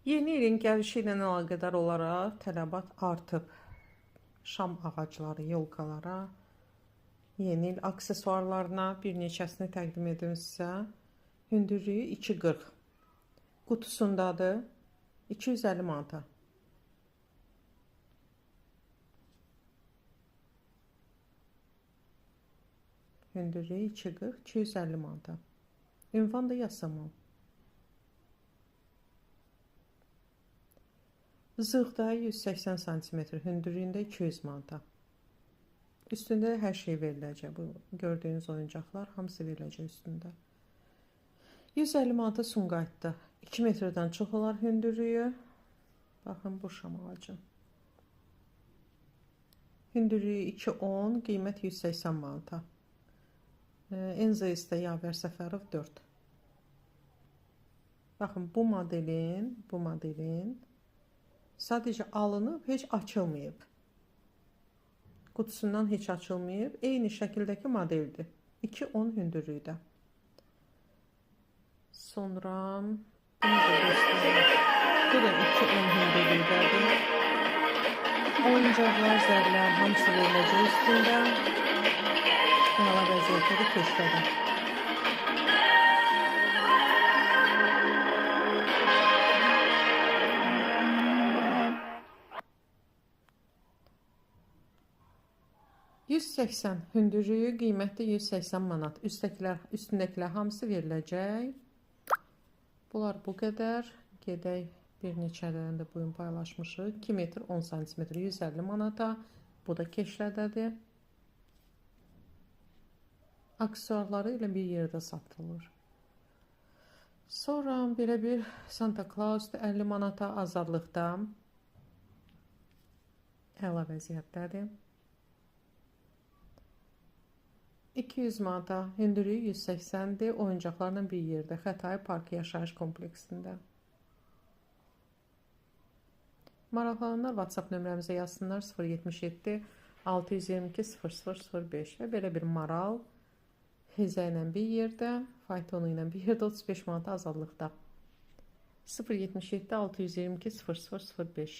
Yeni ilin gəlişi ilə əlaqədar olaraq tələbat artıb. Şam ağacları, yolkalara, yeni il aksesuarlarına bir neçəsini təqdim edim sizə. Hündürlüyü 2.40. Qutusundadır. 250 manata. Hündürlüyü 2.40, 250 manata. Ünvan da yazsam. Zığda 180 cm, hündürlüyündə 200 manata. Üstündə hər şey veriləcək. Bu gördüyünüz oyuncaqlar hamısı veriləcək üstündə. 150 manata Sumqayıtda. 2 metrdən çox olar hündürlüyü. Baxın bu şam ağacı. Hündürlüyü 2.10, qiymət 180 manata. NZS-də Yavər Səfərov 4. Baxın bu modelin sadəcə alınıb, heç açılmayıb. Qutusundan heç açılmayıb. Eyni şəkildəki modeldir. 2.10 hündürlükdə. Sonra bu da 2.10 hündürlükdədir. Oyuncaqlar, zərlər hamısı veriləcək üstündə. Əla vəziyyətdə də köşkədə. %180 hündürlüyü, qiymətdə 180 manat. Üstündəkilər hamısı veriləcək. Bunlar bu qədər. Gedək bir neçələrini də bugün paylaşmışıq. 2 metr 10 cm 150 manata. Bu da keşlədədir. Aksesuarları ilə bir yerdə satılır. Sonra belə bir Santa Claus 50 manata azadlıqda. Əla vəziyyətdədir. 200 manata, hündürlüyü 180-dir, oyuncaqlarla bir yerdə, Xətai Parkı yaşayış kompleksində. Maraqlananlar WhatsApp nömrəmizə yazsınlar 077 622 0005 və belə bir maral Hezə ilə bir yerdə, faytonu ilə bir yerdə 35 manata azadlıqda. 077 622 0005